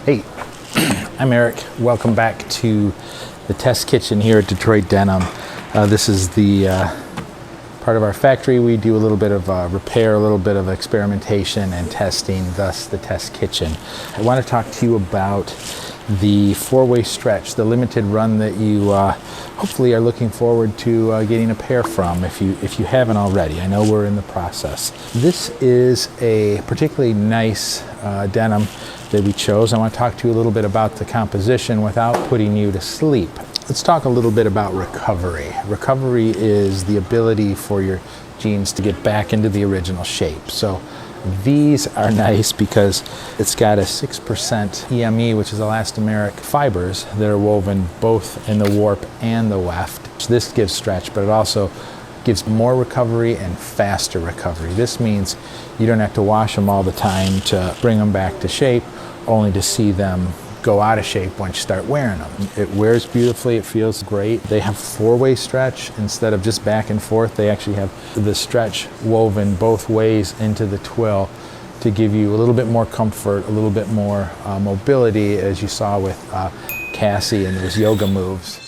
Hey, I'm Eric. Welcome back to the test kitchen here at Detroit Denim. This is the part of our factory. We do a little bit of repair, a little bit of experimentation and testing, thus the test kitchen. I want to talk to you about the four-way stretch, the limited run that you hopefully are looking forward to getting a pair from if you haven't already. I know we're in the process. This is a particularly nice denim that we chose. I want to talk to you a little bit about the composition without putting you to sleep. Let's talk a little bit about recovery. Recovery is the ability for your jeans to get back into the original shape. So these are nice because it's got a 6% EME, which is elastomeric fibers that are woven both in the warp and the weft. This gives stretch, but it also gives more recovery and faster recovery. This means you don't have to wash them all the time to bring them back to shape, only to see them go out of shape once you start wearing them. It wears beautifully, it feels great. They have four-way stretch instead of just back and forth. They actually have the stretch woven both ways into the twill to give you a little bit more comfort, a little bit more mobility, as you saw with Cassie and those yoga moves.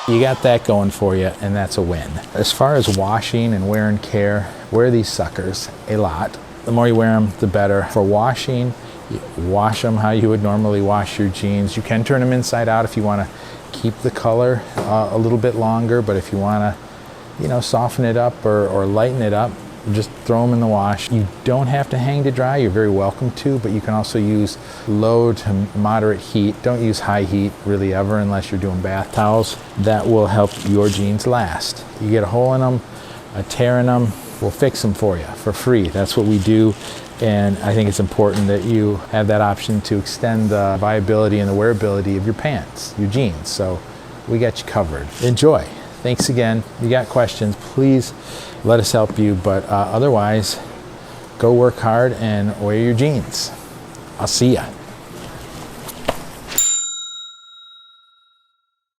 You got that going for you, and that's a win. As far as washing and wear and care, wear these suckers a lot. The more you wear them, the better. For washing, you wash them how you would normally wash your jeans. You can turn them inside out if you want to keep the color a little bit longer, but if you want to, soften it up or lighten it up, just throw them in the wash. You don't have to hang to dry. You're very welcome to, but you can also use low to moderate heat. Don't use high heat really ever unless you're doing bath towels. That will help your jeans last. You get a hole in them, a tear in them, we'll fix them for you for free. That's what we do, and I think it's important that you have that option to extend the viability and the wearability of your pants, your jeans. So we got you covered. Enjoy. Thanks again. If you got questions, please let us help you, but otherwise, go work hard and wear your jeans. I'll see ya.